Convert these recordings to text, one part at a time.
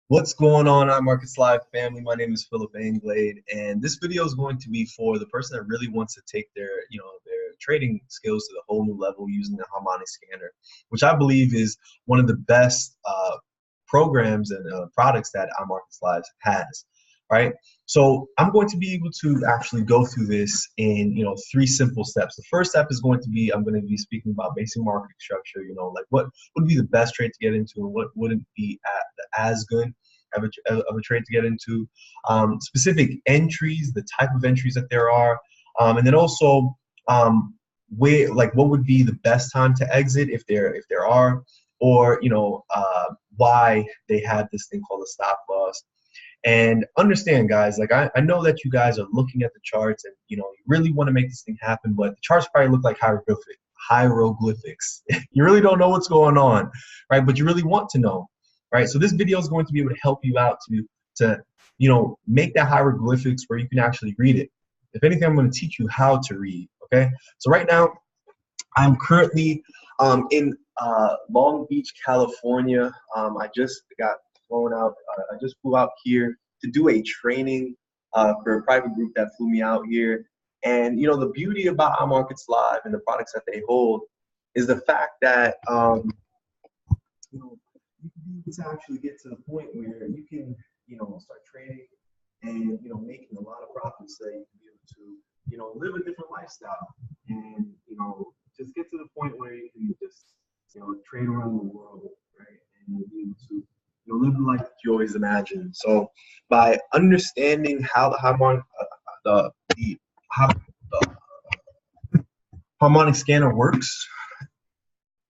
What's going on, iMarkets Live family? My name is Philip Anglade, and this video is going to be for the person that really wants to take their trading skills to the whole new level using the Harmonic Scanner, which I believe is one of the best programs and products that iMarkets Live has. Right? So I'm going to be able to actually go through this in three simple steps. The first step is going to be I'm going to be speaking about basic market structure. Like what would be the best trade to get into and what wouldn't be as good of a trade to get into, specific entries, the type of entries that there are, and then also what would be the best time to exit if there are, or why they have this thing called a stop loss. And understand, guys, like I know that you guys are looking at the charts and you really want to make this thing happen, but the charts probably look like hieroglyphics. You really don't know what's going on, right? But you really want to know, right? So this video is going to be able to help you out to make that hieroglyphics where you can actually read it. If anything, I'm going to teach you how to read. Okay. So right now, I'm currently in Long Beach, California. I just got flown out. I just flew out here to do a training for a private group that flew me out here. And the beauty about iMarkets Live and the products that they hold is the fact that you can be able to actually get to the point where you can start trading and making a lot of profits, so you can be able to live a different lifestyle and just get to the point where you can just trade around the world, right? And be able to live the life that you always imagined. So by understanding how the harmonic scanner works,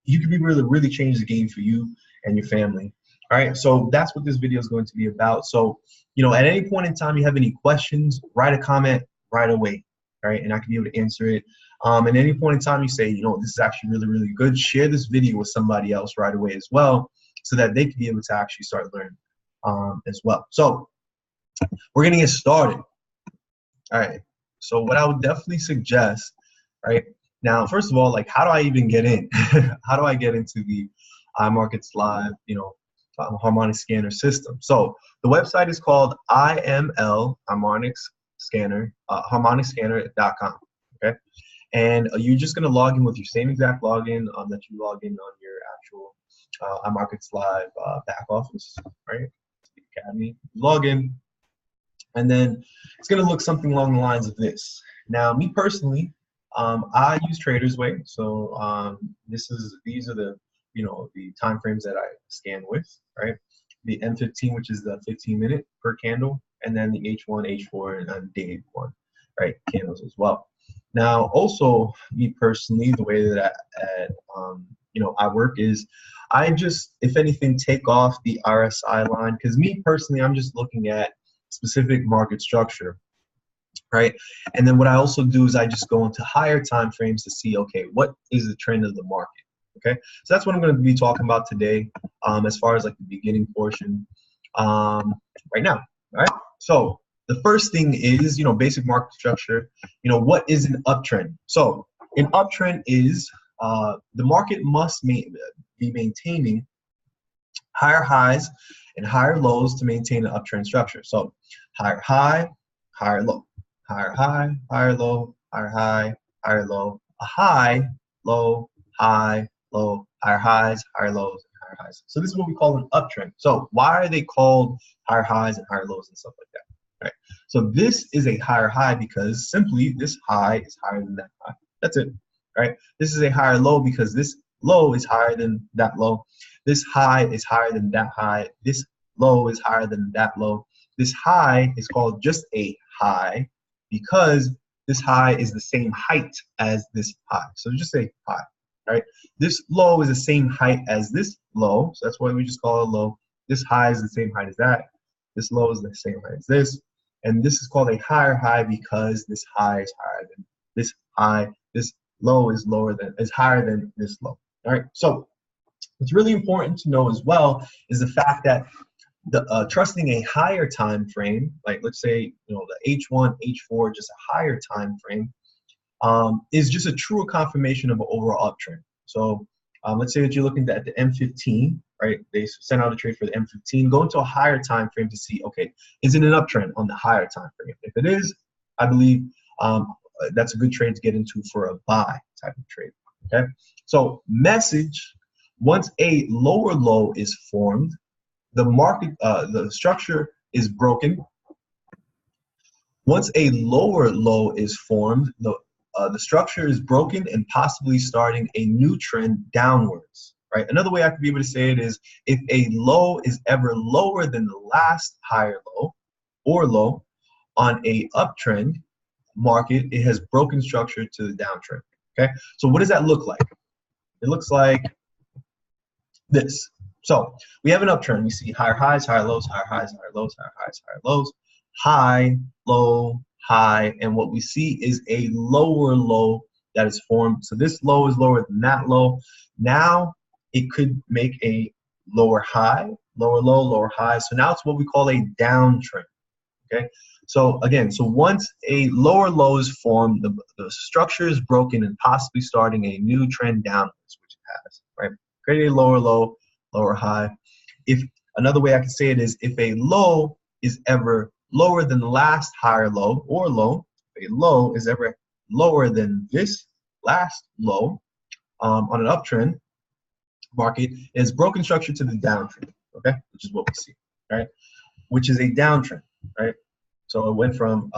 you can really change the game for you and your family. All right, so that's what this video is going to be about. So at any point in time you have any questions, write a comment right away. All right, and I can be able to answer it. At any point in time you say, this is actually really good, share this video with somebody else right away as well, so that they can be able to actually start learning as well. So we're gonna get started. All right, so what I would definitely suggest, right now, first of all, like, how do I even get in? How do I get into the iMarkets Live Harmonic Scanner system? So the website is called IML, Harmonic Scanner, harmonicscanner.com. Okay, and you're just gonna log in with your same exact login that you log in on your actual iMarkets Live back office, right? Academy, log in, and then it's gonna look something along the lines of this. Now, me personally, I use Trader's Way, so these are the the time frames that I scan with, right? The M15, which is the 15-minute per candle, and then the H1, H4, and day one, right? Candles as well. Now, also, me personally, the way that I work is I just, if anything, take off the RSI line, because me personally, I'm just looking at specific market structure, right? And then what I also do is I just go into higher time frames to see, okay, what is the trend of the market? Okay, so that's what I'm going to be talking about today, as far as like the beginning portion, right now. All right, so the first thing is basic market structure. What is an uptrend? So an uptrend is the market must be maintaining higher highs and higher lows to maintain an uptrend structure. So higher high, higher low, higher high, higher low, higher high, higher low, a high, low, high, low, higher highs, higher lows, and higher highs. So this is what we call an uptrend. So why are they called higher highs and higher lows and stuff like that? Right. So this is a higher high because simply this high is higher than that high. That's it. Right. This is a higher low because this low is higher than that low. This high is higher than that high. This low is higher than that low. This high is called just a high because this high is the same height as this high. So just say high. Right? This low is the same height as this low, so that's why we just call it low. This high is the same height as that. This low is the same height as this, and this is called a higher high because this high is higher than this high. This low is higher than this low. All right. So what's really important to know as well is the fact that trusting a higher time frame, like let's say the H1, H4, just a higher time frame, is just a truer confirmation of an overall uptrend. So Let's say that you're looking at the M15, right? They sent out a trade for the M15. Go into a higher time frame to see, okay, is it an uptrend on the higher time frame? If it is, I believe that's a good trade to get into for a buy type of trade. Okay, so message: once a lower low is formed, the market, the structure is broken. Once a lower low is formed, the structure is broken and possibly starting a new trend downwards, right? Another way I could be able to say it is if a low is ever lower than the last higher low or low on a uptrend market, it has broken structure to the downtrend, okay? So what does that look like? It looks like this. So we have an uptrend. We see higher highs, higher lows, higher highs, higher lows, higher highs, higher lows, high, low, high, and what we see is a lower low that is formed. So this low is lower than that low. Now it could make a lower high, lower low, lower high. So now it's what we call a downtrend. Okay. So again, so once a lower low is formed, the structure is broken and possibly starting a new trend downwards, which it has, right? Create a lower low, lower high. If another way I can say it is if a low is ever lower than the last higher low or low, if a low is ever lower than this last low on an uptrend market, is broken structure to the downtrend, okay, which is what we see, right? Which is a downtrend, right? So it went from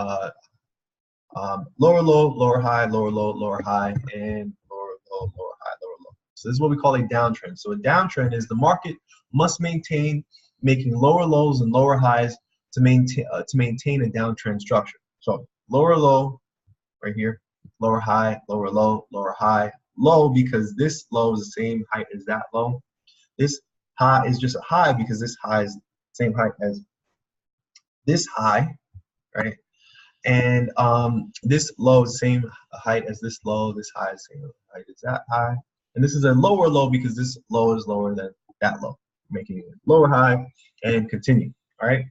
lower low, lower high, lower low, lower high, and lower low, lower high, lower low. So this is what we call a downtrend. So a downtrend is the market must maintain making lower lows and lower highs to maintain a downtrend structure. So lower low right here, lower high, lower low, lower high, low because this low is the same height as that low. This high is just a high because this high is the same height as this high, right? And this low is the same height as this low, this high is the same height as that high. And this is a lower low because this low is lower than that low, making it lower high and continue, all right?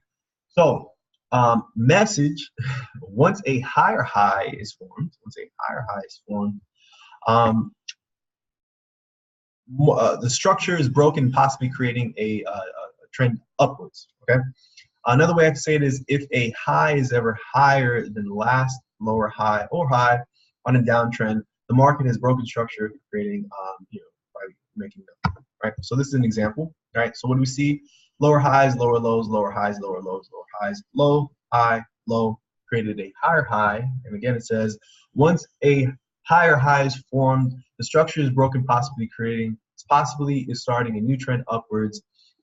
So message, once a higher high is formed, the structure is broken, possibly creating a trend upwards, okay? Another way I can say it is if a high is ever higher than the last lower high or high on a downtrend, the market has broken structure, creating, by making them, right? So this is an example, right? So what do we see? Lower highs, lower lows, lower highs, lower lows, lower highs, low, high, low, created a higher high. And again, it says once a higher high is formed, the structure is broken, possibly is starting a new trend upwards.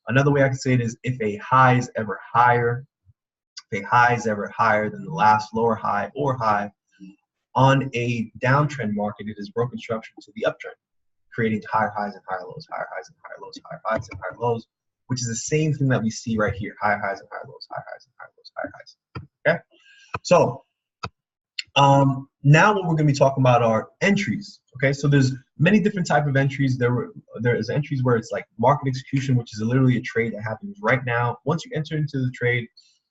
Another way I can say it is if a high is ever higher, than the last lower high or high on a downtrend market, it is broken structure to the uptrend, creating higher highs and higher lows, higher highs and higher lows, higher highs and higher lows, which is the same thing that we see right here, higher highs and higher lows, higher highs and higher lows, higher highs. Okay, so now what we're going to be talking about are entries. Okay, so there's many different type of entries. There is entries where it's like market execution, which is literally a trade that happens right now. Once you enter into the trade,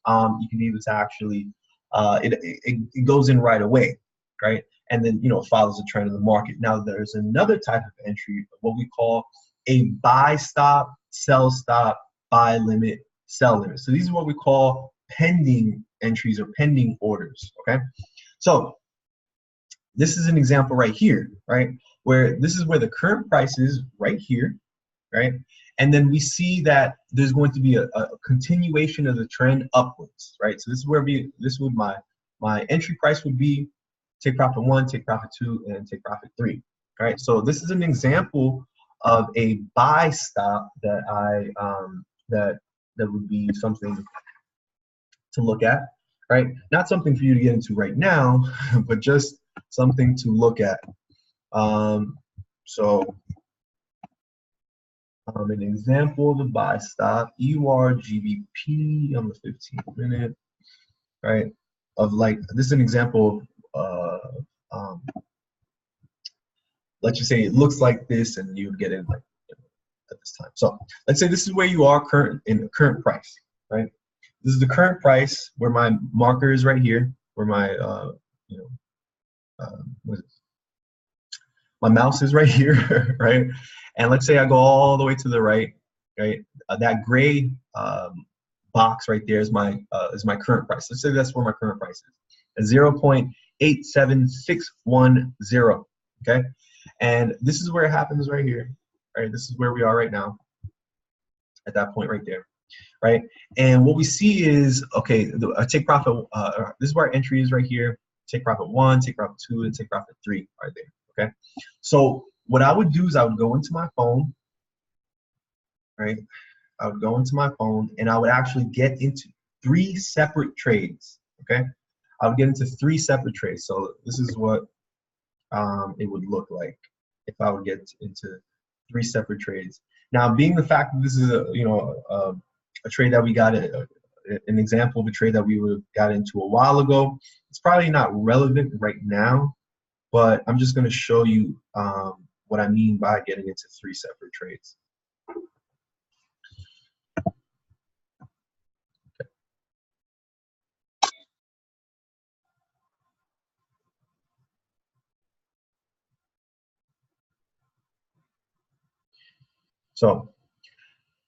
you can be able to actually it goes in right away, right? And then it follows the trend of the market. Now there's another type of entry, what we call a buy stop, sell stop, buy limit, sell limit. So these are what we call pending entries or pending orders. Okay. So this is an example right here, right? Where this is where the current price is right here, right? And then we see that there's going to be a continuation of the trend upwards, right? So this is where my entry price would be, take profit 1, take profit 2, and take profit 3, right? So this is an example of a buy stop that that would be something to look at. Right? Not something for you to get into right now, but just something to look at. So an example of a buy stop, EUR/GBP on the 15-minute, right? Of like, this is an example of, let's just say it looks like this and you would get in like at this time. So let's say this is where you are in the current price, right? This is the current price where my marker is right here, where my, what is it? my mouse is right here, right? And let's say I go all the way to the right, right? That gray box right there is my current price. Let's say that's where my current price is, at 0.87610. Okay, and this is where it happens right here, right? This is where we are right now, at that point right there, right? And what we see is, okay, the take profit. This is where our entry is right here. Take profit 1, take profit 2, and take profit 3 right there. Okay, so what I would do is I would go into my phone, right? I would go into my phone and I would actually get into 3 separate trades. Okay, I would get into 3 separate trades. So this is what it would look like if I would get into 3 separate trades. Now, being the fact that this is a trade that we got, an example of a trade that we would have got into a while ago, it's probably not relevant right now, but I'm just going to show you what I mean by getting into 3 separate trades. So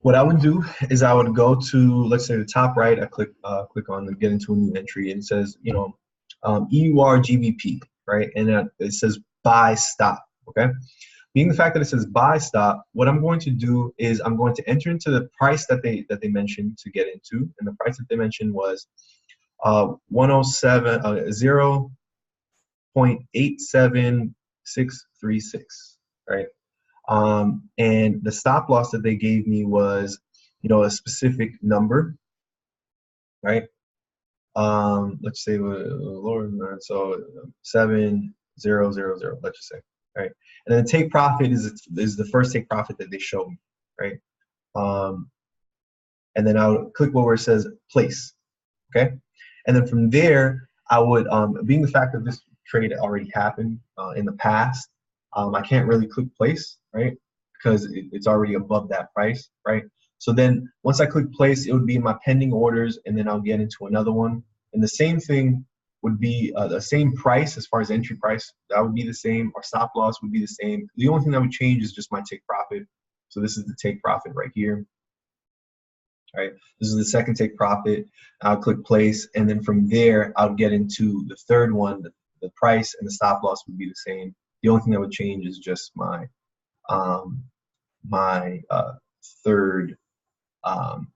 what I would do is I would go to, let's say, the top right. I click on the get into a new entry, and it says, EUR GBP, right? And it says buy stop. Okay. Being the fact that it says buy stop, what I'm going to do is I'm going to enter into the price that they mentioned to get into, and the price that they mentioned was 0.87636, right? And the stop loss that they gave me was, a specific number, right? Let's say lower than that, so 7000. Let's just say, right? And then take profit is the first take profit that they show me, right? And then I'll click where it says place, okay? And then from there, I would, being the fact that this trade already happened in the past, I can't really click place, right? Because it's already above that price, right? So then once I click place, it would be in my pending orders, and then I'll get into another one. And the same thing would be the same price as far as entry price. That would be the same. Our stop loss would be the same. The only thing that would change is just my take profit. So this is the take profit right here. All right, this is the second take profit. I'll click place, and then from there, I'll get into the third one. The price and the stop loss would be the same. The only thing that would change is just my third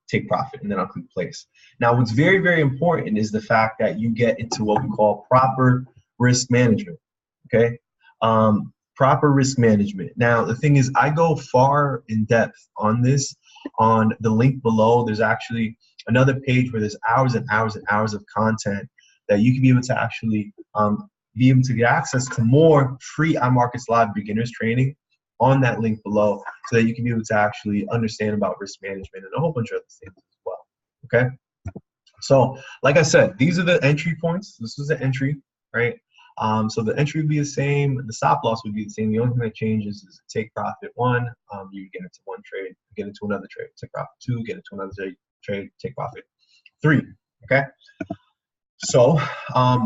take profit, and then I'll click place. Now, what's very, very important is the fact that you get into what we call proper risk management. Okay, proper risk management. Now, the thing is, I go far in depth on this on the link below. There's actually another page where there's hours and hours and hours of content that you can be able to actually be able to get access to more free iMarkets Live beginners training on that link below, so that you can be able to actually understand about risk management and a whole bunch of other things as well. Okay, so like I said, these are the entry points. This is the entry, right? So the entry would be the same, the stop loss would be the same. The only thing that changes is take profit 1, you get into 1 trade, get into another trade, take profit 2, get into another trade, take profit 3. Okay, so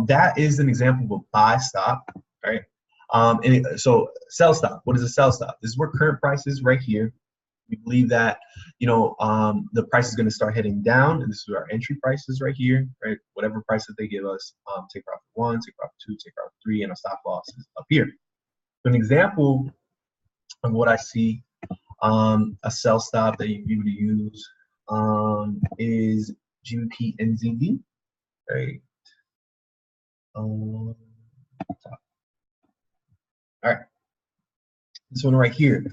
that is an example of a buy stop, right? So sell stop. What is a sell stop? This is where current price is right here. We believe that the price is going to start heading down, and this is where our entry price is right here, right? Whatever price that they give us, take profit 1, take profit 2, take profit 3, and our stop loss is up here. So an example of what I see, a sell stop that you would use is GBP NZD, right? All right, this one right here,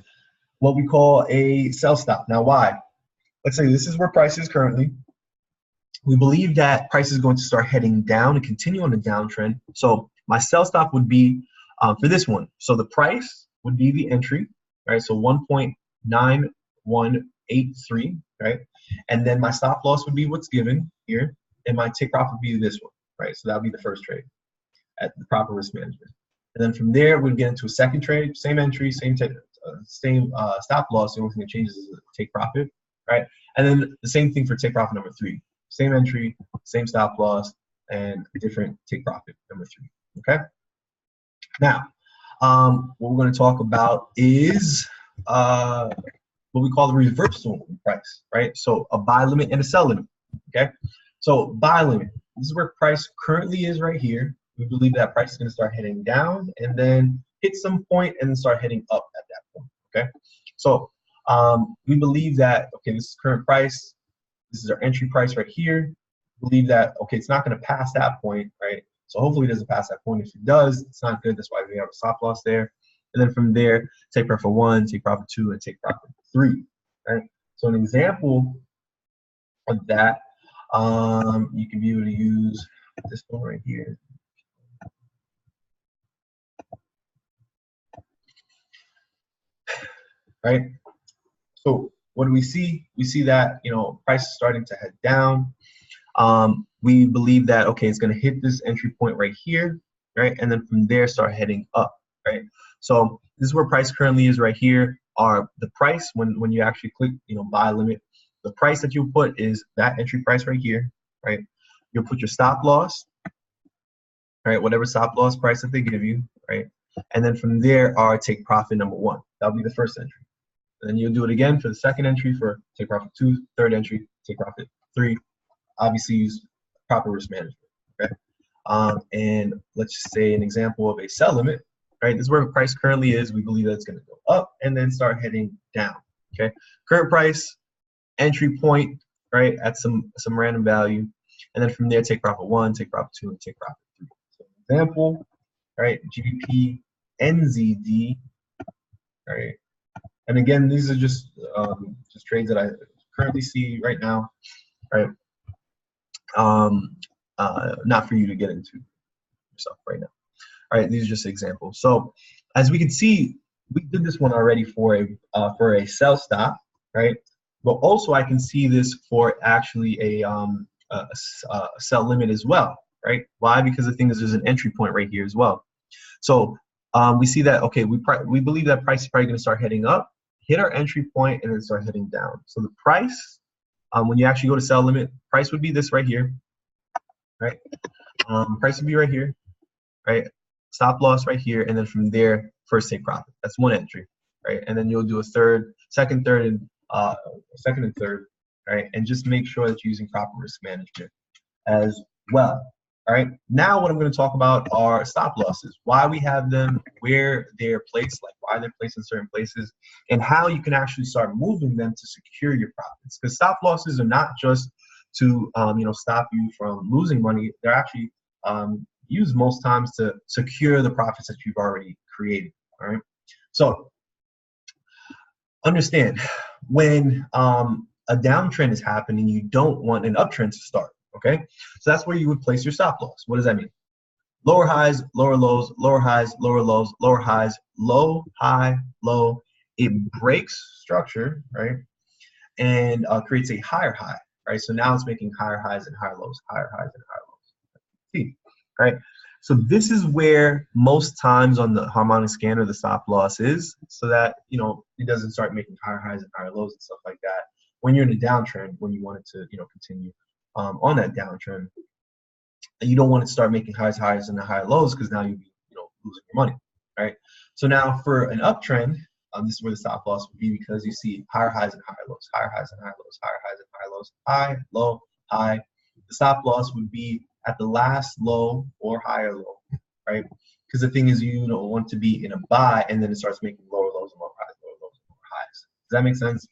what we call a sell stop. Now, why? Let's say this is where price is currently. We believe that price is going to start heading down and continue on the downtrend. So my sell stop would be for this one. So the price would be the entry, right? So 1.9183, right? And then my stop loss would be what's given here, and my take profit would be this one, right? So that would be the first trade at the proper risk management. And then from there, we'd get into a second trade, same entry, same stop loss. The only thing that changes is the take profit, right? And then the same thing for take profit number 3. Same entry, same stop loss, and different take profit number 3, okay? Now, what we're going to talk about is what we call the reversal price, right? So a buy limit and a sell limit, okay? So buy limit, this is where price currently is right here. We believe that price is going to start heading down and then hit some point and then start heading up at that point, okay? So we believe that, okay, this is current price. This is our entry price right here. Believe that, okay, it's not going to pass that point, right? So hopefully it doesn't pass that point. If it does, it's not good. That's why we have a stop loss there. And then from there, take profit 1, take profit 2, and take profit 3, right? So an example of that, you can be able to use this one right here. Right? So what do we see? We see that, you know, price is starting to head down. We believe that, okay, it's going to hit this entry point right here, right? And then from there, start heading up, right? So this is where price currently is right here. Are the price when you actually click, you know, buy limit, the price that you put is that entry price right here, right? You'll put your stop loss, right? Whatever stop loss price that they give you, right? And then from there, our take profit number 1. That'll be the first entry. And then you'll do it again for the second entry for take profit 2, third entry, take profit 3. Obviously, use proper risk management, okay? And let's just say an example of a sell limit, right? This is where the price currently is. We believe that it's going to go up and then start heading down, okay? Current price, entry point, right, at some random value. And then from there, take profit 1, take profit 2, and take profit 3. So example, right, GBP, NZD, right? And again, these are just trades that I currently see right now, right? Not for you to get into yourself right now. All right, these are just examples. So as we can see, we did this one already for a sell stop, right? But also I can see this for actually a sell limit as well, right? Why? Because the thing is, there's an entry point right here as well. So we see that, okay, we believe that price is probably going to start heading up, hit our entry point, and then start heading down. So the price, when you actually go to sell limit, price would be this right here, right? Price would be right here, right? Stop loss right here, and then from there, first take profit. That's one entry, right? And then you'll do a second, third, and third, right? And just make sure that you're using proper risk management as well. All right. Now, what I'm going to talk about are stop losses. Why we have them, where they're placed, like why they're placed in certain places, and how you can actually start moving them to secure your profits. Because stop losses are not just to stop you from losing money. They're actually used most times to secure the profits that you've already created. All right. So understand, when a downtrend is happening, you don't want an uptrend to start. Okay, so that's where you would place your stop loss. What does that mean? Lower highs, lower lows, lower highs, lower lows, lower highs, low, high, low. It breaks structure, right, and creates a higher high, right? So now it's making higher highs and higher lows, higher highs and higher lows. See, right? So this is where most times on the harmonic scanner the stop loss is, so that it doesn't start making higher highs and higher lows and stuff like that when you're in a downtrend, when you want it to continue on that downtrend. You don't want to start making highs and higher lows, because now you'd be losing your money, right? So now for an uptrend, this is where the stop loss would be, because you see higher highs and higher lows, higher highs and higher lows, higher highs and higher lows, high, low, high. The stop loss would be at the last low or higher low, right? Because the thing is, you don't want to be in a buy and then it starts making lower lows and lower highs, lower lows and lower highs. Does that make sense?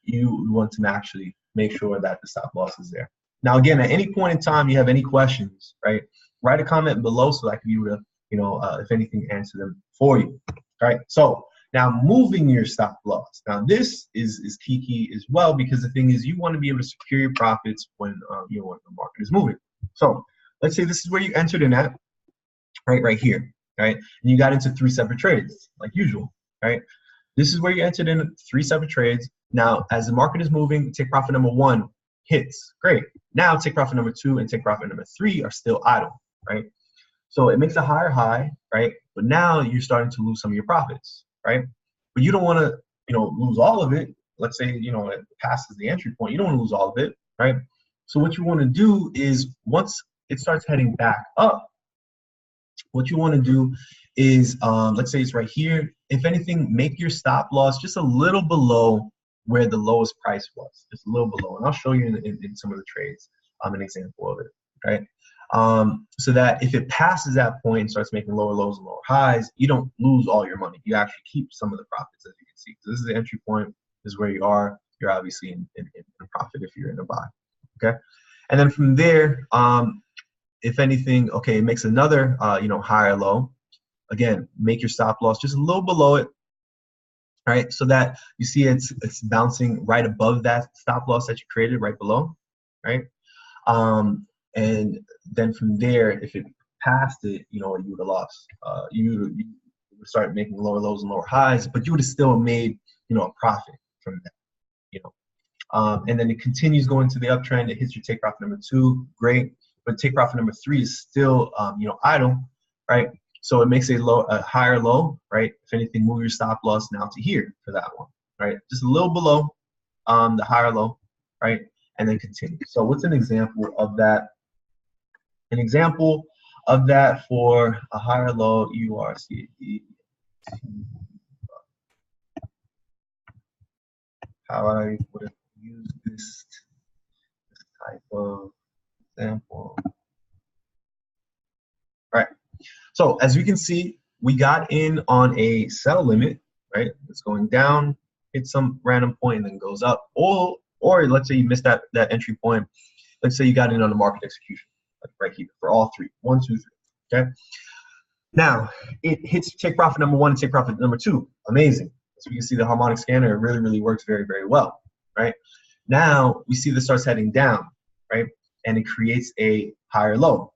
You want to actually make sure that the stop loss is there. Now, again, at any point in time you have any questions, right, write a comment below so I can be able to, if anything, answer them for you. All right. So now moving your stop loss. Now this is key as well, because the thing is, you want to be able to secure your profits when when the market is moving. So let's say this is where you entered in at, right here, right, and you got into 3 separate trades like usual, right? This is where you entered in 3 separate trades. Now, as the market is moving, take profit number 1 hits. Great. Now take profit number 2 and take profit number 3 are still idle, right? So it makes a higher high, right? But now you're starting to lose some of your profits, right? But you don't want to, lose all of it. Let's say, it passes the entry point. You don't want to lose all of it, right? So what you want to do is, once it starts heading back up, what you want to do is, let's say it's right here. If anything, make your stop loss just a little below where the lowest price was, just a little below. And I'll show you in some of the trades an example of it, right? So that if it passes that point and starts making lower lows and lower highs, you don't lose all your money. You actually keep some of the profits, as you can see. So this is the entry point. This is where you are. You're obviously in profit if you're in a buy, okay? And then from there, if anything, okay, it makes another, higher low. Again, make your stop loss just a little below it, right? So that you see it's bouncing right above that stop loss that you created right below, right? And then from there, if it passed it, you would have lost. You would start making lower lows and lower highs, but you would have still made, a profit from that, and then it continues going to the uptrend. It hits your take profit number 2, great. But take profit number 3 is still, idle, right? So it makes a higher low, right? If anything, move your stop loss now to here for that one, right? Just a little below the higher low, right? And then continue. So what's an example of that? An example of that for a higher low, URCD. How I would have used this type of example. All right. So as you can see, we got in on a sell limit, right? It's going down, hits some random point, and then goes up. Or let's say you missed that entry point. Let's say you got in on the market execution, like right here for all 3. 1, 2, 3. Okay. Now it hits take profit number 1 and take profit number 2. Amazing. So you can see the harmonic scanner, it really, really works very, very well, right? Now we see this starts heading down, right? And it creates a higher low.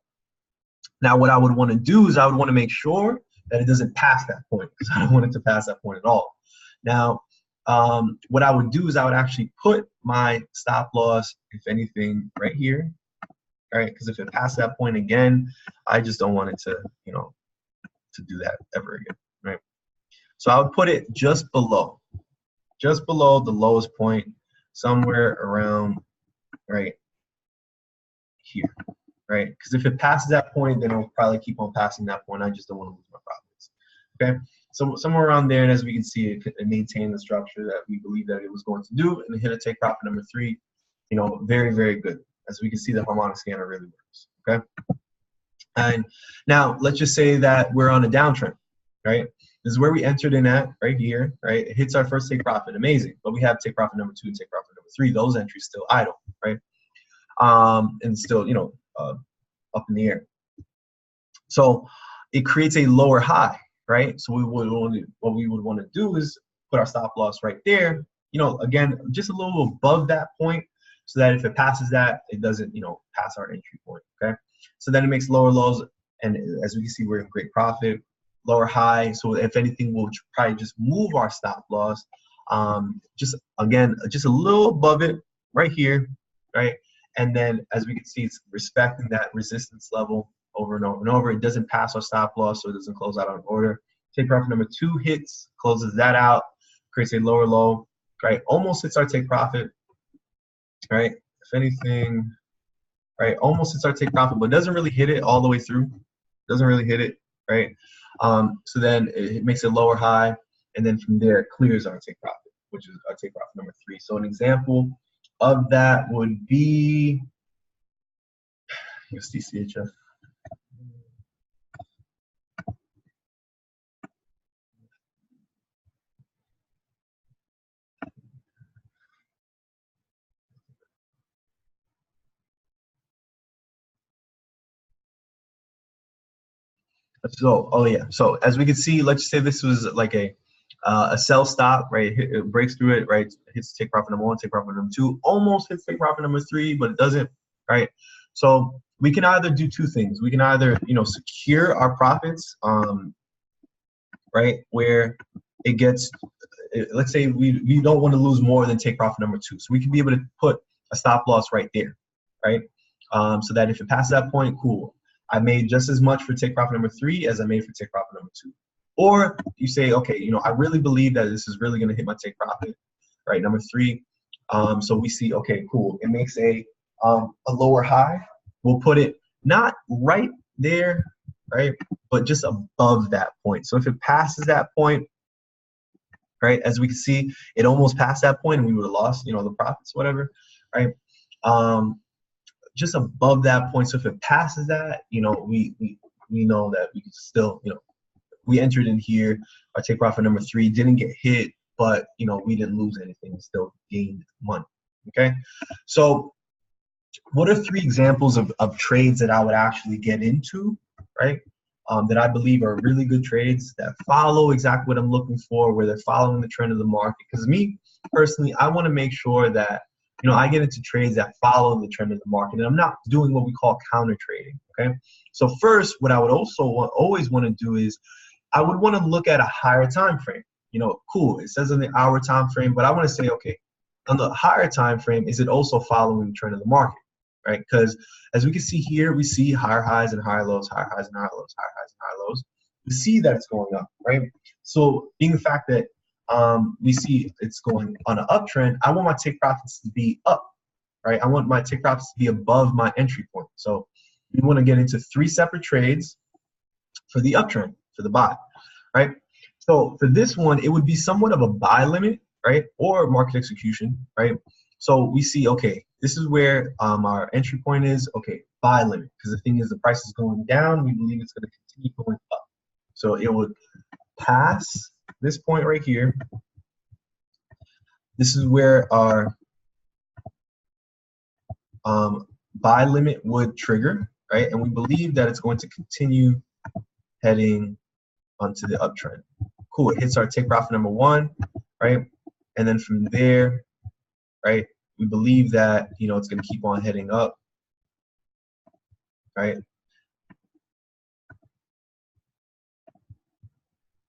Now what I would want to do is I would want to make sure that it doesn't pass that point, because I don't want it to pass that point at all. Now, what I would do is I would actually put my stop loss, if anything, right here, right? Because if it passed that point again, I just don't want it to, to do that ever again, right? So I would put it just below the lowest point, somewhere around right here, right? Because if it passes that point, then it'll probably keep on passing that point. I just don't want to lose my profits, okay? So somewhere around there, and as we can see, it maintained the structure that we believe that it was going to do, and it hit a take profit number 3, very, very good. As we can see, the harmonic scanner really works, okay? And now let's just say that we're on a downtrend, right? This is where we entered in at, right here, right? It hits our first take profit, amazing. But we have take profit number 2 and take profit number 3. Those entries still idle, right? And still, up in the air. So it creates a lower high, right? So what we would want to do is put our stop loss right there, again, just a little above that point, so that if it passes that, it doesn't, pass our entry point, okay? So then it makes lower lows, and as we can see, we're in great profit. Lower high, so if anything, we'll probably just move our stop loss, just a little above it right here, right? And then as we can see, it's respecting that resistance level over and over and over. It doesn't pass our stop loss, so it doesn't close out on order. Take profit number 2 hits, closes that out, creates a lower low, right? Almost hits our take profit, right? If anything, right? Almost hits our take profit, but doesn't really hit it all the way through. Doesn't really hit it, right? So then it makes a lower high, and then from there it clears our take profit, which is our take profit number 3. So an example of that would be USDCHF. So, so as we can see, let's say this was like a sell stop, right? It breaks through it, right? Hits take profit number 1, take profit number 2, almost hits take profit number 3, but it doesn't, right? So we can either do 2 things. We can either, secure our profits, right? Where it gets, let's say we don't want to lose more than take profit number 2. So we can be able to put a stop loss right there, right? So that if it passes that point, cool. I made just as much for take profit number 3 as I made for take profit number 2. Or you say, okay, I really believe that this is really going to hit my take profit, right? Number 3. So we see, okay, cool. It makes a lower high. We'll put it not right there, right? But just above that point. So if it passes that point, right, as we can see, it almost passed that point and we would have lost, you know, the profits, whatever, right? Just above that point. So if it passes that, you know, we know that we can still, you know, we entered in here. Our take profit number 3 didn't get hit, but you know, we didn't lose anything. We still gained money. Okay, so what are 3 examples of trades that I would actually get into, right? That I believe are really good trades that follow exactly what I'm looking for, where they're following the trend of the market. Because me personally, I want to make sure that, you know, I get into trades that follow the trend of the market, and I'm not doing what we call counter trading. Okay, so first, what I would also always want to do is I would want to look at a higher time frame. You know, cool, it says in the hour time frame, but I want to say, okay, on the higher time frame, is it also following the trend of the market? Right? Because as we can see here, we see higher highs and higher lows, higher highs and higher lows, higher highs and higher lows. We see that it's going up, right? So being the fact that we see it's going on an uptrend, I want my take profits to be up, right? I want my take profits to be above my entry point. So we want to get into 3 separate trades for the uptrend, for the buy, right? So for this one, it would be somewhat of a buy limit, right? Or market execution, right? So we see, okay, this is where our entry point is. Okay, buy limit, because the thing is the price is going down. We believe it's going to continue going up. So it would pass this point right here. This is where our buy limit would trigger, right? And we believe that it's going to continue heading onto the uptrend. Cool, it hits our take profit number 1, right? And then from there, right, we believe that, you know, it's going to keep on heading up, right?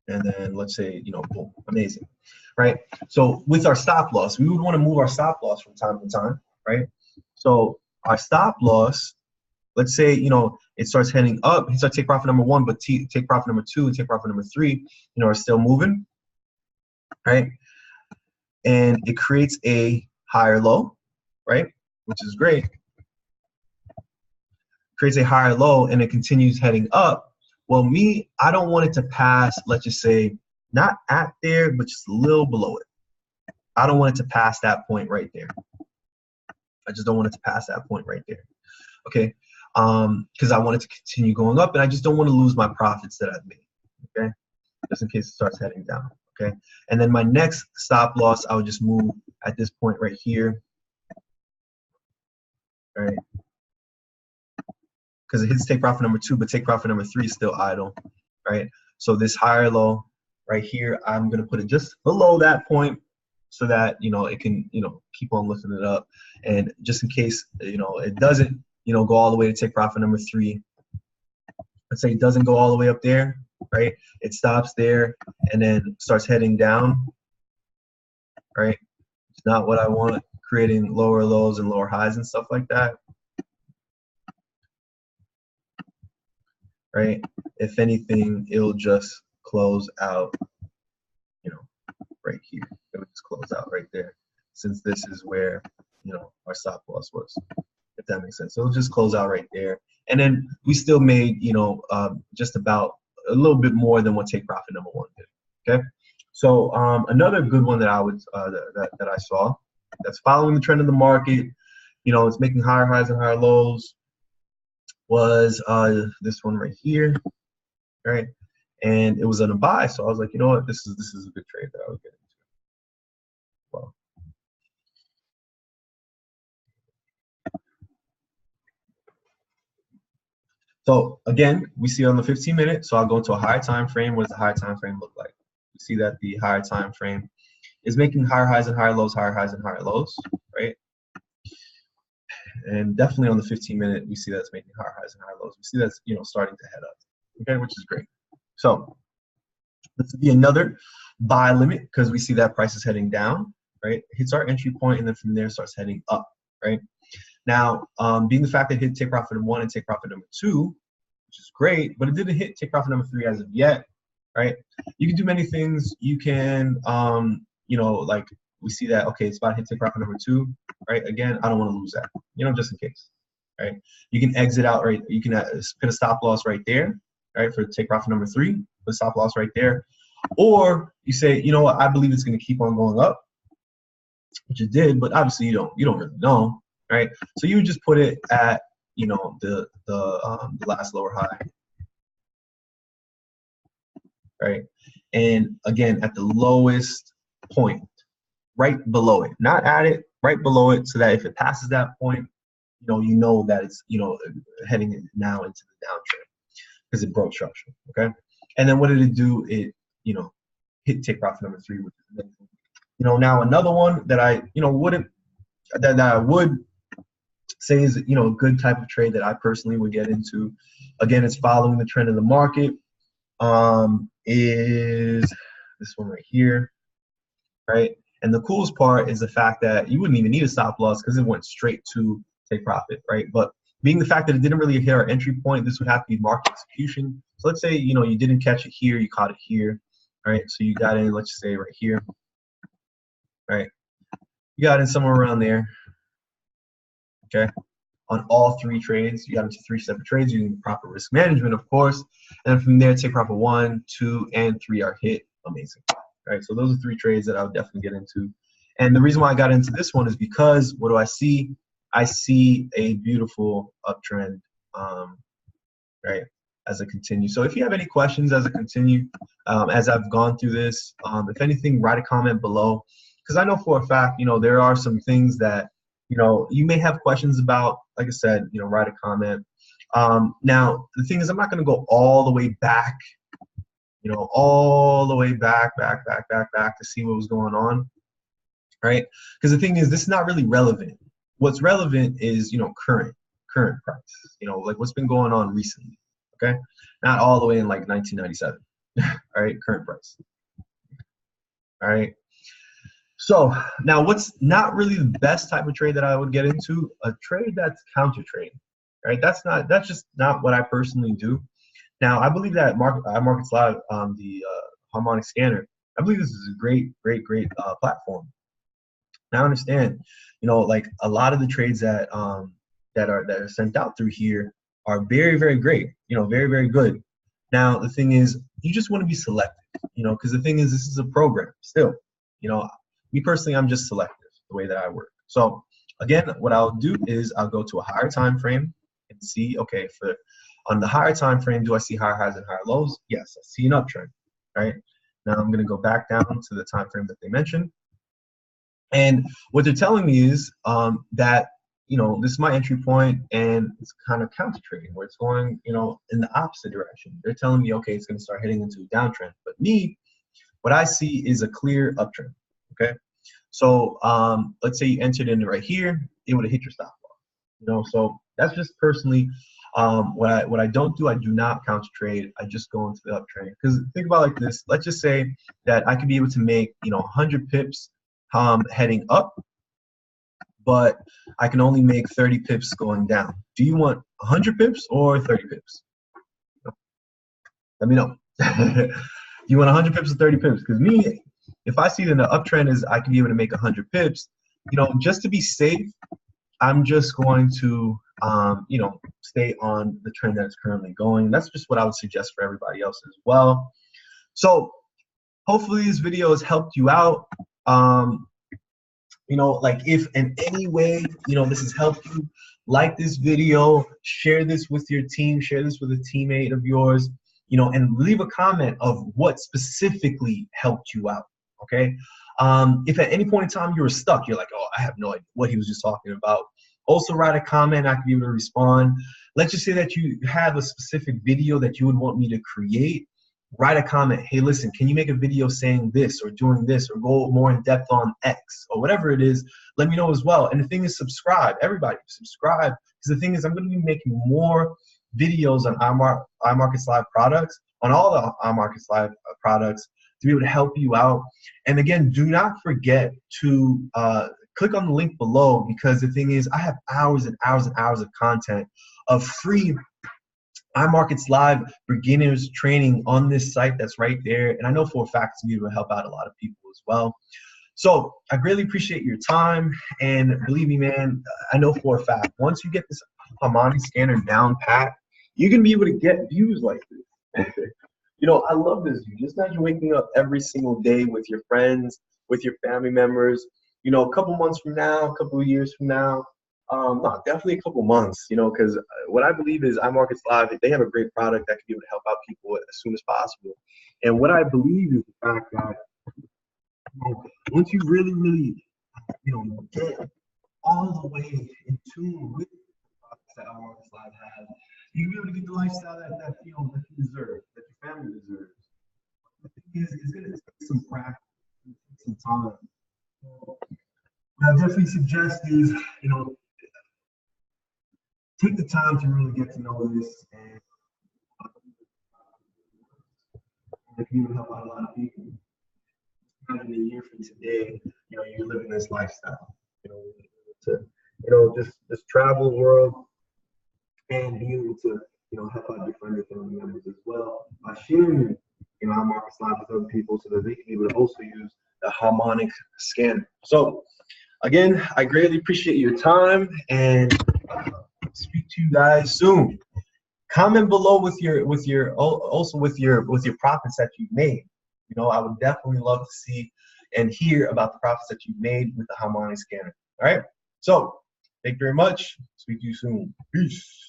And then let's say, you know, boom, amazing, right? So with our stop loss, we would want to move our stop loss from time to time, right? So our stop loss, let's say, you know, it starts heading up, hits our take profit number 1, but take profit number 2 and take profit number 3, you know, are still moving, right? And it creates a higher low, right? Which is great. Creates a higher low and it continues heading up. Well, me, I don't want it to pass, let's just say, not at there, but just a little below it. I don't want it to pass that point right there. I just don't want it to pass that point right there. Okay, because I want it to continue going up, and I just don't want to lose my profits that I've made. Okay, just in case it starts heading down. Okay, and then my next stop loss, I would just move at this point right here. All right, because it hits take profit number 2, but take profit number 3 is still idle. Right, so this higher low right here, I'm gonna put it just below that point, so that, you know, it can, you know, keep on lifting it up, and just in case, you know, it doesn't, you know, go all the way to take profit number 3. Let's say it doesn't go all the way up there, right? It stops there and then starts heading down, right? It's not what I want, creating lower lows and lower highs and stuff like that, right? If anything, it'll just close out, you know, right here. It would just close out right there, since this is where, you know, our stop loss was, if that makes sense. So it'll just close out right there. And then we still made, you know, just about a little bit more than what take profit number 1 did. Okay. So another good one that I would that I saw that's following the trend of the market, you know, it's making higher highs and higher lows, was this one right here, right? And it was on a buy, so I was like, you know what, this is a good trade that I would get into. Well, so again, we see on the 15-minute, so I'll go into a higher time frame. What does the higher time frame look like? We see that the higher time frame is making higher highs and higher lows, higher highs and higher lows, right? And definitely on the 15-minute, we see that's making higher highs and higher lows. We see that's, you know, starting to head up, okay, which is great. So this would be another buy limit, because we see that price is heading down, right? Hits our entry point, and then from there starts heading up, right? Now, being the fact that it hit take profit number 1 and take profit number 2, which is great, but it didn't hit take profit number 3 as of yet, right? You can do many things. You can, you know, like we see that, okay, it's about to hit take profit number 2, right? Again, I don't want to lose that, you know, just in case, right? You can exit out, right? You can put a stop loss right there, right, for take profit number 3, put stop loss right there. Or you say, you know what, I believe it's going to keep on going up, which it did, but obviously you don't really know, right? So you would just put it at, you know, the last lower high, right? And again, at the lowest point, right below it, not at it, right below it, so that if it passes that point, you know that it's, heading now into the downtrend because it broke structure, okay? And then what did it do? It, hit take profit number 3, which is amazing. Now another one that I, that I would say is, a good type of trade that I personally would get into. Again, it's following the trend of the market. Is this one right here, right? And the coolest part is the fact that you wouldn't even need a stop loss because it went straight to take profit, right? But being the fact that it didn't really hit our entry point, this would have to be market execution. So let's say, you didn't catch it here, you caught it here, right? So you got in, let's say right here, right? You got in somewhere around there, okay? On all 3 trades, you got into 3 separate trades using proper risk management, of course. And then from there, take profit 1, 2, and 3 are hit. Amazing. Right, so those are 3 trades that I would definitely get into. And the reason why I got into this one is because what do I see? I see a beautiful uptrend, right, as I continue. So if you have any questions as I continue, as I've gone through this, if anything, write a comment below, because I know for a fact, there are some things that, you may have questions about. Like I said, write a comment. Now, the thing is, I'm not going to go all the way back, all the way back to see what was going on, right? Because the thing is, this is not really relevant. What's relevant is, current price, like what's been going on recently, okay? Not all the way in like 1997, all right, current price, all right? So now what's not really the best type of trade that I would get into? A trade that's counter trade, right? That's just not what I personally do. Now, I believe that Markets Live, the Harmonic Scanner, I believe this is a great platform. Now, I understand, like a lot of the trades that are sent out through here are very great, very good. Now, the thing is, you just want to be selective, because the thing is, this is a program still, me personally, I'm just selective the way that I work. So again, what I'll do is I'll go to a higher time frame and see, okay, on the higher time frame, do I see higher highs and higher lows? Yes, I see an uptrend, right? Now I'm going to go back down to the time frame that they mentioned. And what they're telling me is that, this is my entry point, and it's kind of counter trading where it's going, in the opposite direction. They're telling me, okay, it's going to start heading into a downtrend. But me, what I see is a clear uptrend, okay? So let's say you entered in right here, it would have hit your stop loss, so that's just personally what I don't do. I do not counter trade. I just go into the uptrend. Because think about it like this. Let's just say that I could be able to make 100 pips heading up, but I can only make 30 pips going down. Do you want 100 pips or 30 pips? Let me know. You want 100 pips or 30 pips? Because me, if I see that the uptrend is I can be able to make 100 pips, just to be safe, I'm just going to stay on the trend that is currently going. That's just what I would suggest for everybody else as well. So hopefully this video has helped you out. Like if in any way, this has helped you, like this video, share this with your team, share this with a teammate of yours, and leave a comment of what specifically helped you out, okay? If at any point in time you were stuck, you're like, oh, I have no idea what he was just talking about, also write a comment. I can be able to respond. Let's just say that you have a specific video that you would want me to create. Write a comment. Hey, listen, can you make a video saying this or doing this or go more in depth on X or whatever it is? Let me know as well. And the thing is, subscribe. Everybody, subscribe. Because the thing is, I'm going to be making more videos on iMarkets Live products, on all the iMarkets Live products, to be able to help you out. And again, do not forget to click on the link below, because the thing is, I have hours and hours and hours of content of free iMarkets Live beginners training on this site that's right there. And I know for a fact it's going to help out a lot of people as well. So I greatly appreciate your time. And believe me, man, I know for a fact, once you get this Harmonic Scanner down pat, you're going to be able to get views like this. You know, I love this view. Just imagine waking up every single day with your friends, with your family members. You know, a couple months from now, a couple of years from now, no, definitely a couple months. You know, because what I believe is iMarkets Live, they have a great product that can be able to help out people as soon as possible. And what I believe is the fact that, you know, once you really, really, you know, get all the way in tune with the products that iMarkets Live has, you can be able to get the lifestyle that you know that you deserve, that your family deserves. The thing is, it's gonna take some practice, it's gonna take some time. What I definitely suggest is, you know, take the time to really get to know this, and it can even help out a lot of people. Imagine a year from today, you know, you're living this lifestyle, you know, to, you know, just travel the world and be able to, you know, help out your friends and family members as well by sharing, you know, iMarkets Live with other people so that they can be able to also use the Harmonic Scanner. So again, I greatly appreciate your time and speak to you guys soon. Comment below with your also with your profits that you've made. You know, I would definitely love to see and hear about the profits that you've made with the Harmonic Scanner. All right. So thank you very much. Speak to you soon. Peace.